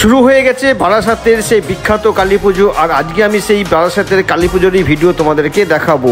শুরু হয়ে গেছে বারাসাতের সেই বিখ্যাত কালী পুজো। আর আজকে আমি সেই বারাসাতের কালী পুজোরই ভিডিও তোমাদেরকে দেখাবো।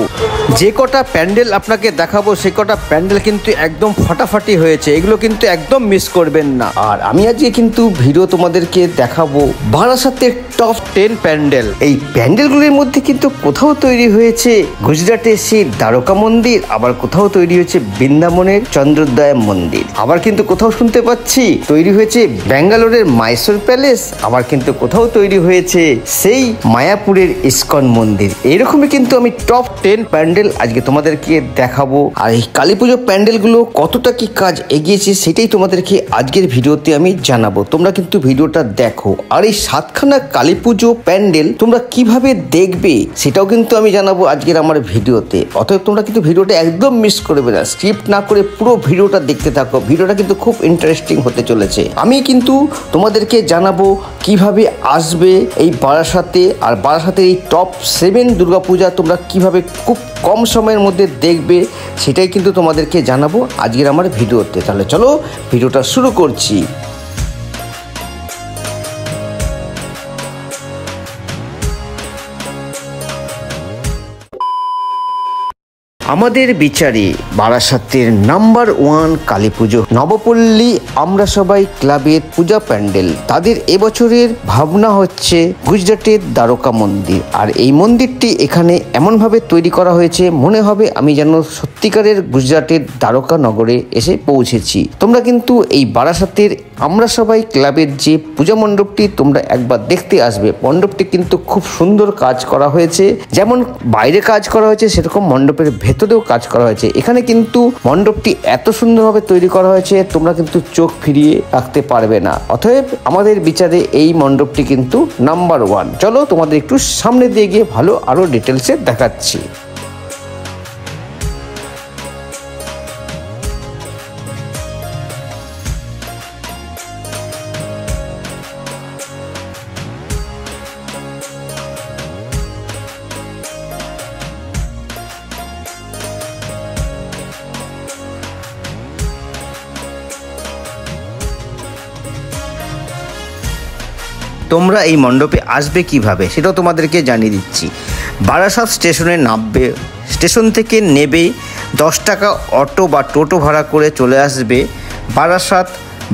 যে কটা প্যান্ডেল আপনাকে দেখাবো সে কটা প্যান্ডেল কিন্তু একদম ফাটাফাটি হয়েছে, এগুলো কিন্তু একদম মিস করবেন না। আর আমি আজকে কিন্তু ভিডিও তোমাদেরকে দেখাবো বারাসাতের টপ 10 প্যান্ডেল। এই প্যান্ডেলগুলির মধ্যে কিন্তু কোথাও তৈরি হয়েছে গুজরাটের সেই দ্বারকা মন্দির, আবার কোথাও তৈরি হয়েছে বৃন্দাবনের চন্দ্রোদয় মন্দির, আবার কিন্তু কোথাও শুনতে পাচ্ছি তৈরি হয়েছে ব্যাঙ্গালোরের মাইসোর প্যালেস, আবার কিন্তু কোথাও তৈরি হয়েছে সেই মায়াপুরের ইস্কন মন্দির। এইরকমই কিন্তু আমি টপ 10 প্যান্ডেল আজকে তোমাদেরকে দেখাবো। আর এই কালী পুজো প্যান্ডেলগুলো কতটা কি কাজ এগিয়েছে সেটাই তোমাদেরকে আজকের ভিডিওতে আমি জানাবো। তোমরা কিন্তু ভিডিওটা দেখো। আর এই 7খানা কালী পুজো প্যান্ডেল তোমরা কিভাবে দেখবে সেটাও কিন্তু আমি জানাবো আজকের আমার ভিডিওতে। অতএব তোমরা কিন্তু ভিডিওটা একদম মিস করবে না, স্কিপ না করে পুরো ভিডিওটা দেখতে থাকো। ভিডিওটা কিন্তু খুব ইন্টারেস্টিং হতে চলেছে। আমি কিন্তু তোমাদেরকে জানাবো কিভাবে আসবে এই বারাসাতে, আর বারাসাতের এই টপ 7 দুর্গাপূজা তোমরা কিভাবে খুব কম সময়ের মধ্যে দেখবে সেটাই কিন্তু তোমাদেরকে জানাবো আজকের আমার ভিডিওতে। তাহলে চলো ভিডিওটা শুরু করছি। আমাদের বিচারে বারাসাতের নাম্বার 1 কালী পুজো নবপল্লী আমরা সবাই ক্লাবের পূজা প্যান্ডেল। তাদের এবছরের ভাবনা হচ্ছে গুজরাটের দ্বারকা মন্দির। আর এই মন্দিরটি এখানে এমনভাবে তৈরি করা হয়েছে মনে হবে আমি যেন সত্যিকারের গুজরাটের দ্বারকা নগরে এসে পৌঁছেছি। তোমরা কিন্তু এই বারাসাতের আমরা সবাই ক্লাবের যে পূজা মণ্ডপটি তোমরা একবার দেখতে আসবে। মণ্ডপটি কিন্তু খুব সুন্দর কাজ করা হয়েছে, যেমন বাইরে কাজ করা হয়েছে সেরকম মণ্ডপের ভেতরেও কাজ করা হয়েছে। এখানে কিন্তু মণ্ডপটি এত সুন্দরভাবে তৈরি করা হয়েছে তোমরা কিন্তু চোখ ফিরিয়ে রাখতে পারবে না। অতএব আমাদের বিচারে এই মণ্ডপটি কিন্তু নাম্বার 1। চলো তোমাদের একটু সামনে দিয়ে গিয়ে ভালো আরো ডিটেলসে দেখাচ্ছি। তোমরা এই মণ্ডপে আসবে কিভাবে সেটাও তোমাদেরকে জানিয়ে দিচ্ছি। বারাসাত স্টেশনে নামবে, স্টেশন থেকে নেবে 10 টাকা অটো বা টোটো ভাড়া করে চলে আসবে বারাসাত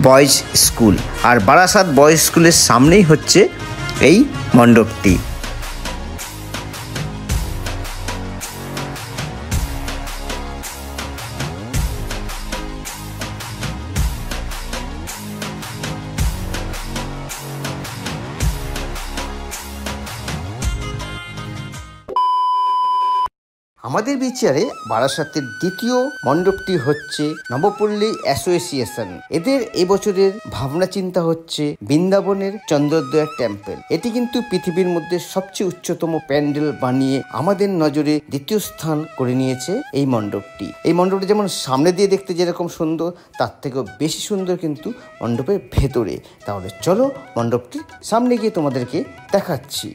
বয়েজ স্কুল। আর বারাসাত বয়েজ স্কুলের সামনেই হচ্ছে এই মণ্ডপটি। আমাদের বিচারে বারাসাতের দ্বিতীয় মণ্ডপটি হচ্ছে নবপল্লী অ্যাসোসিয়েশন। এদের এবছরের ভাবনা চিন্তা হচ্ছে বৃন্দাবনের চন্দ্রোদয় টেম্পল। এটি কিন্তু পৃথিবীর মধ্যে সবচেয়ে উচ্চতম প্যান্ডেল বানিয়ে আমাদের নজরে দ্বিতীয় স্থান করে নিয়েছে এই মণ্ডপটি। এই মণ্ডপটি যেমন সামনে দিয়ে দেখতে যেরকম সুন্দর তার থেকেও বেশি সুন্দর কিন্তু মণ্ডপের ভেতরে। তাহলে চলো মণ্ডপটির সামনে গিয়ে তোমাদেরকে দেখাচ্ছি।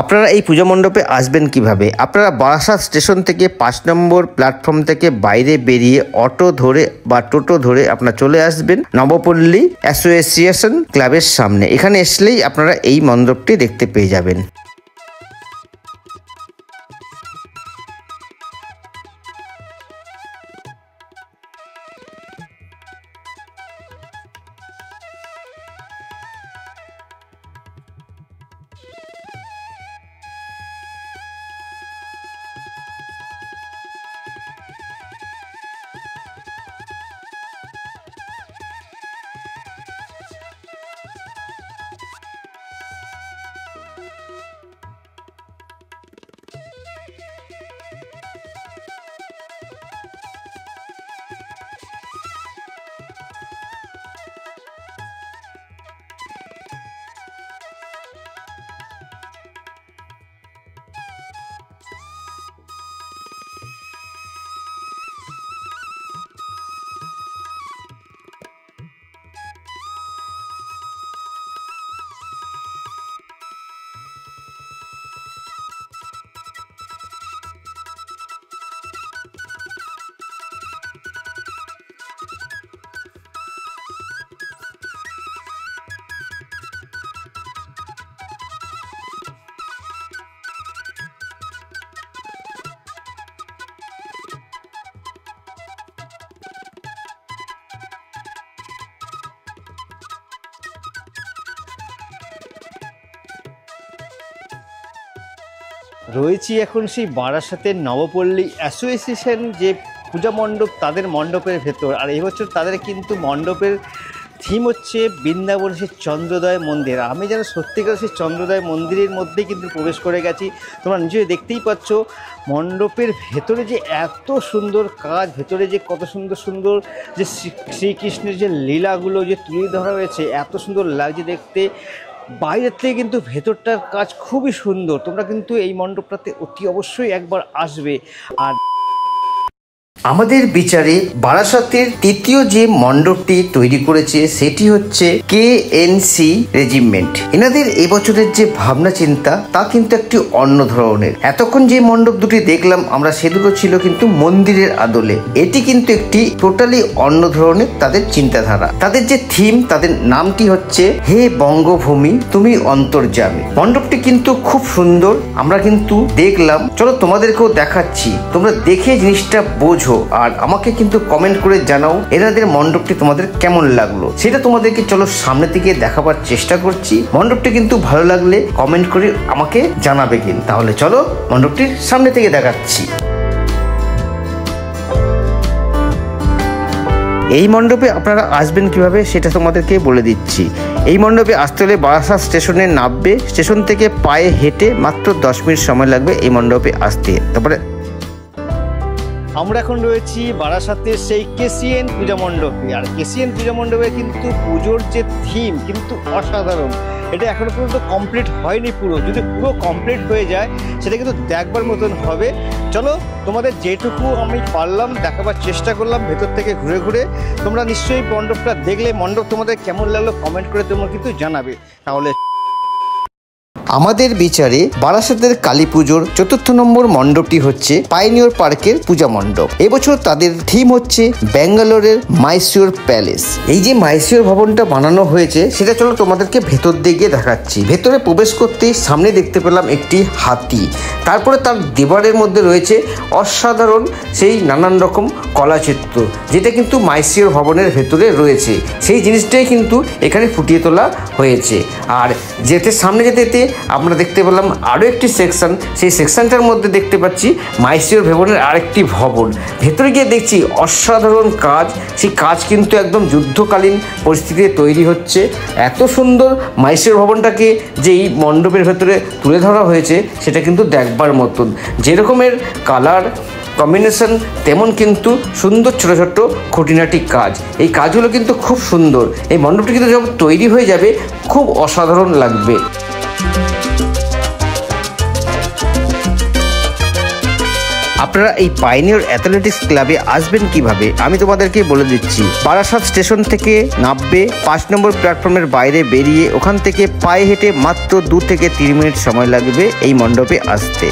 আপনারা এই পূজা মণ্ডপে আসবেন কিভাবে? আপনারা বারাসাত স্টেশন থেকে 5 নম্বর প্ল্যাটফর্ম থেকে বাইরে বেরিয়ে অটো ধরে বা টোটো ধরে আপনারা চলে আসবেন নবপল্লী অ্যাসোসিয়েশন ক্লাবের সামনে। এখানে আসলেই আপনারা এই মণ্ডপটি দেখতে পেয়ে যাবেন। রয়েছি এখন সেই বারাসাতের নবপল্লী অ্যাসোসিয়েশন যে পূজা মণ্ডপ, তাদের মণ্ডপের ভেতর। আর এই বছর তাদের কিন্তু মণ্ডপের থিম হচ্ছে বৃন্দাবন সেই চন্দ্রোদয় মন্দির। আমি যেন সত্যিকার সেই চন্দ্রোদয় মন্দিরের মধ্যেই কিন্তু প্রবেশ করে গেছি। তোমরা নিজেই দেখতেই পাচ্ছ মণ্ডপের ভেতরে যে এত সুন্দর কাজ, ভেতরে যে কত সুন্দর সুন্দর যে শ্রীকৃষ্ণের যে লীলাগুলো যে তুলে ধরা হয়েছে, এত সুন্দর লাগছে দেখতে। বাইরের থেকে কিন্তু ভেতরটার কাজ খুবই সুন্দর। তোমরা কিন্তু এই মণ্ডপটাতে অতি অবশ্যই একবার আসবে। আর আমাদের বিচারে বারাসাতের তৃতীয় যে মণ্ডপটি তৈরি করেছে সেটি হচ্ছে KNC রেজিমেন্ট। এনাদের এবছরের যে ভাবনা চিন্তা তা কিন্তু একটি অন্য ধরনের। এতক্ষণ যে মণ্ডপ দুটি দেখলাম আমরা, সে দুটো ছিল কিন্তু মন্দিরের আদলে। এটি কিন্তু একটি টোটালি অন্য ধরনের তাদের চিন্তাধারা। তাদের যে থিম, তাদের নামটি হচ্ছে হে বঙ্গভূমি তুমি অন্তর্যামী। মণ্ডপটি কিন্তু খুব সুন্দর, আমরা কিন্তু দেখলাম। চলো তোমাদেরকেও দেখাচ্ছি, তোমরা দেখে জিনিসটা বোঝো আর আমাকে কিন্তু কমেন্ট করে জানাও এনাদের মণ্ডপটি তোমাদের কেমন লাগলো। সেটা তোমাদেরকে চলো সামনে থেকে দেখাবার চেষ্টা করছি। মণ্ডপটি কিন্তু ভালো লাগলে কমেন্ট করে আমাকে জানাবে কিন্তু। তাহলে চলো মণ্ডপটির সামনে থেকে দেখাচ্ছি। এই মণ্ডপে আপনারা আসবেন কিভাবে সেটা তোমাদেরকে বলে দিচ্ছি। এই মণ্ডপে আসতে হলে বারাসাত স্টেশনে নামবে। স্টেশন থেকে পায়ে হেঁটে মাত্র 10 মিনিট সময় লাগবে এই মণ্ডপে আসতে। তারপরে আমরা এখন রয়েছি বারাসাতের সেই KCN পূজা মণ্ডপে। আর KCN পূজা মণ্ডপে কিন্তু পুজোর যে থিম কিন্তু অসাধারণ। এটা এখনো পর্যন্ত কমপ্লিট হয়নি পুরো। যদি পুরো কমপ্লিট হয়ে যায় সেটা কিন্তু দেখবার মতন হবে। চলো তোমাদের যেটুকু আমি পারলাম দেখাবার চেষ্টা করলাম ভেতর থেকে ঘুরে ঘুরে। তোমরা নিশ্চয়ই মণ্ডপটা দেখলে মণ্ডপ তোমাদের কেমন লাগলো কমেন্ট করে তোমরা কিন্তু জানাবে। তাহলে আমাদের বিচারে বারাসাতের কালী পুজোর 4র্থ নম্বর মণ্ডপটি হচ্ছে পাইনিয়র পার্কের পূজা মণ্ডপ। এবছর তাদের থিম হচ্ছে ব্যাঙ্গালোরের মাইসিওর প্যালেস। এই যে মাইসিওর ভবনটা বানানো হয়েছে সেটা চলো তোমাদেরকে ভেতর দিকে দেখাচ্ছি। ভেতরে প্রবেশ করতেই সামনে দেখতে পেলাম একটি হাতি। তারপরে তার দেওয়ালের মধ্যে রয়েছে অসাধারণ সেই নানান রকম কলাচিত্র, যেটা কিন্তু মাইসিওর ভবনের ভেতরে রয়েছে। সেই জিনিসটাই কিন্তু এখানে ফুটিয়ে তোলা হয়েছে। আর যেতে সামনে যেতে আমরা দেখতে পেলাম আরও একটি সেকশন। সেই সেকশনটার মধ্যে দেখতে পাচ্ছি মাইসিওর ভবনের আরেকটি ভবন। ভেতরে গিয়ে দেখছি অসাধারণ কাজ। সেই কাজ কিন্তু একদম যুদ্ধকালীন পরিস্থিতিতে তৈরি হচ্ছে। এত সুন্দর মাইসিওর ভবনটাকে যে এই মণ্ডপের ভেতরে তুলে ধরা হয়েছে সেটা কিন্তু দেখবার মতন। যেরকমের কালার কম্বিনেশন তেমন কিন্তু সুন্দর ছোট ছোট খুঁটিনাটি কাজ। এই কাজগুলো কিন্তু খুব সুন্দর। এই মণ্ডপটি কিন্তু যখন তৈরি হয়ে যাবে খুব অসাধারণ লাগবে। আপনারা এই পাইনিয়র অ্যাথলেটিক্স ক্লাবে আসবেন কিভাবে আমি তোমাদেরকে বলে দিচ্ছি। বারাসাত স্টেশন থেকে নামবে, 5 নম্বর প্ল্যাটফর্মের বাইরে বেরিয়ে ওখান থেকে পায়ে হেঁটে মাত্র 2 থেকে 3 মিনিট সময় লাগবে এই মণ্ডপে আসতে।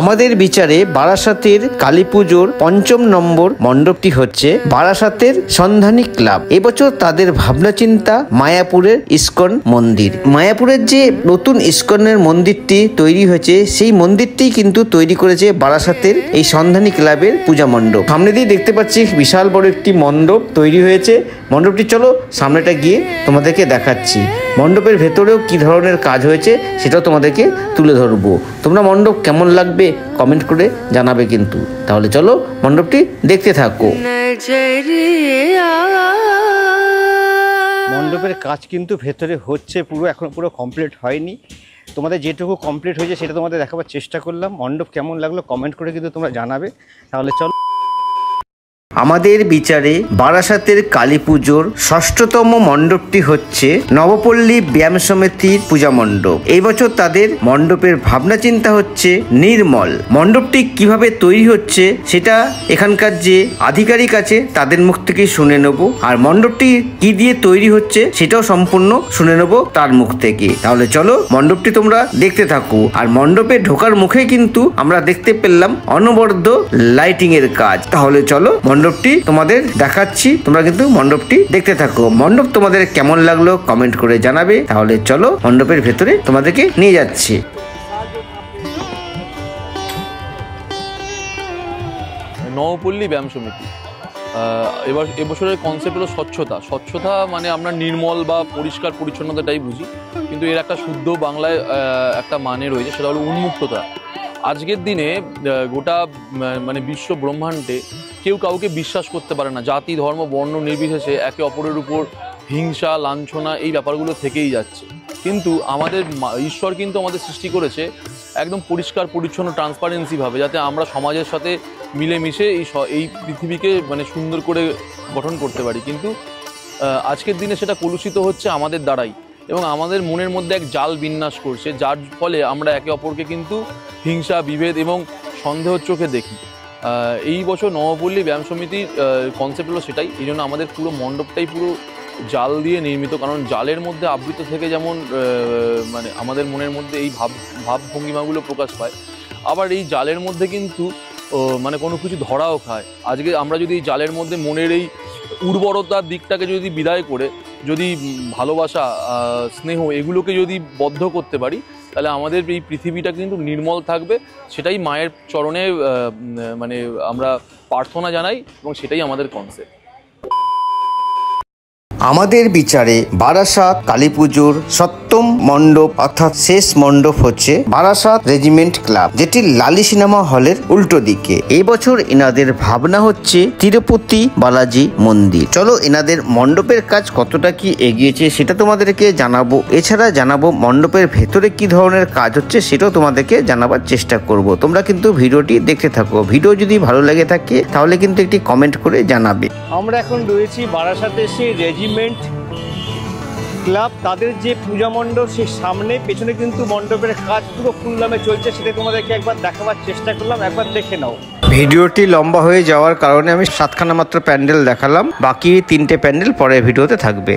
আমাদের বিচারে বারাসাতের কালী পুজোর 5ম নম্বর মণ্ডপটি হচ্ছে বারাসাতের সন্ধানী ক্লাব। এবছর তাদের ভাবনা চিন্তা মায়াপুরের ইস্কন মন্দির। মায়াপুরের যে নতুন ইস্কনের মন্দিরটি তৈরি হয়েছে সেই মন্দিরটি কিন্তু তৈরি করেছে বারাসাতের এই সন্ধানী ক্লাবের পূজা মণ্ডপ। সামনে দিয়ে দেখতে পাচ্ছি বিশাল বড় একটি মণ্ডপ তৈরি হয়েছে। মণ্ডপটি চলো সামনেটা গিয়ে তোমাদেরকে দেখাচ্ছি। মণ্ডপের ভেতরেও কি ধরনের কাজ হয়েছে সেটাও তোমাদেরকে তুলে ধরবো। তোমরা মণ্ডপ কেমন লাগবে কমেন্ট করে জানাবে কিন্তু। তাহলে চলো মণ্ডপটি দেখতে থাকো। মণ্ডপের কাজ কিন্তু ভেতরে হচ্ছে পুরো, এখন পুরো কমপ্লিট হয়নি। তোমাদের যেটুকু কমপ্লিট হয়েছে সেটা তোমাদের দেখাবার চেষ্টা করলাম। মণ্ডপ কেমন লাগলো কমেন্ট করে কিন্তু তোমরা জানাবে। তাহলে চলো আমাদের বিচারে বারাসাতের কালী পুজোর 6ষ্ঠতম মণ্ডপটি হচ্ছে নবপল্লী ব্যায়াম সমিতির পূজা মণ্ডপ। এই বছর তাদের মণ্ডপের ভাবনা চিন্তা হচ্ছে নির্মল। মণ্ডপটি কিভাবে তৈরি হচ্ছে সেটা এখানকার যে আধিকারিক আছে তাদের মুখ থেকে শুনে নেব। আর মণ্ডপটি কি দিয়ে তৈরি হচ্ছে সেটাও সম্পূর্ণ শুনে নেব তার মুখ থেকে। তাহলে চলো মণ্ডপটি তোমরা দেখতে থাকো। আর মণ্ডপে ঢোকার মুখে কিন্তু আমরা দেখতে পেলাম অনবদ্য লাইটিং এর কাজ। তাহলে চলো মণ্ডপটি তোমাদের দেখাচ্ছি, তোমরা কিন্তু মণ্ডপটি দেখতে থাকো। মণ্ডপ তোমাদের কেমন লাগলো কমেন্ট করে জানাবে। তাহলে চলো মণ্ডপের ভেতরে তোমাদেরকে নিয়ে যাচ্ছি। নবপল্লী ব্যায়াম সমিতি। এবছরের কনসেপ্ট হলো স্বচ্ছতা মানে আমরা নির্মল বা পরিষ্কার পরিচ্ছন্নতাটাই বুঝি, কিন্তু এর একটা শুদ্ধ বাংলায় একটা মানে রয়েছে, সেটা হলো উন্মুক্ততা। আজকের দিনে গোটা মানে বিশ্ব ব্রহ্মাণ্ডে কেউ কাউকে বিশ্বাস করতে পারে না, জাতি ধর্ম বর্ণ নির্বিশেষে একে অপরের উপর হিংসা লাঞ্ছনা এই ব্যাপারগুলো থেকেই যাচ্ছে। কিন্তু আমাদের ঈশ্বর কিন্তু আমাদের সৃষ্টি করেছে একদম পরিষ্কার পরিচ্ছন্ন ট্রান্সপারেন্সিভাবে, যাতে আমরা সমাজের সাথে মিলেমিশে এই পৃথিবীকে মানে সুন্দর করে গঠন করতে পারি। কিন্তু আজকের দিনে সেটা কলুষিত হচ্ছে আমাদের দ্বারাই, এবং আমাদের মনের মধ্যে এক জাল বিন্যাস করছে, যার ফলে আমরা একে অপরকে কিন্তু হিংসা বিভেদ এবং সন্দেহের চোখে দেখি। এই বছর নবপল্লী ব্যায়াম সমিতির কনসেপ্ট হলো সেটাই। এই জন্য আমাদের পুরো মণ্ডপটাই পুরো জাল দিয়ে নির্মিত, কারণ জালের মধ্যে আবৃত থেকে যেমন মানে আমাদের মনের মধ্যে এই ভাবভঙ্গিমাগুলো প্রকাশ পায়, আবার এই জালের মধ্যে কিন্তু মানে কোনো কিছু ধরাও খায়। আজকে আমরা যদি এই জালের মধ্যে মনের এই উর্বরতার দিকটাকে যদি বিদায় করে যদি ভালোবাসা স্নেহ এগুলোকে যদি বদ্ধ করতে পারি, তাহলে আমাদের এই পৃথিবীটা কিন্তু নির্মল থাকবে। সেটাই মায়ের চরণে মানে আমরা প্রার্থনা জানাই, এবং সেটাই আমাদের কনসেপ্ট। আমাদের বিচারে বারাসাত কালী পুজোর সপ্তম মণ্ডপ অর্থাৎ শেষ মণ্ডপ হচ্ছে বারাসাত রেজিমেন্ট ক্লাব, যেটি লালি সিনেমা হলের উল্টো দিকে। এই বছর এনাদের ভাবনা হচ্ছে তিরুপতি বালাজি মন্দির। চলো এনাদের মণ্ডপের কাজ কতটা কি এগিয়েছে সেটা তোমাদেরকে জানাবো, এছাড়া জানাবো মণ্ডপের ভেতরে কি ধরনের কাজ হচ্ছে সেটাও তোমাদেরকে জানাবার চেষ্টা করব। তোমরা কিন্তু ভিডিওটি দেখতে থাকো। ভিডিও যদি ভালো লেগে থাকে তাহলে কিন্তু একটি কমেন্ট করে জানাবে। আমরা এখন রয়েছি বারাসাতের সেই রেজিমেন্ট ক্লাব, তাদের যে পূজা মণ্ডপ সেই সামনে, পেছনে কিন্তু মণ্ডপের কাজ পুরো ফুলদামে চলছে, সেটা তোমাদেরকে একবার দেখাবার চেষ্টা করলাম, একবার দেখে নাও। ভিডিওটি লম্বা হয়ে যাওয়ার কারণে আমি 7খানা মাত্র প্যান্ডেল দেখালাম, বাকি 3টে প্যান্ডেল পরের ভিডিওতে থাকবে।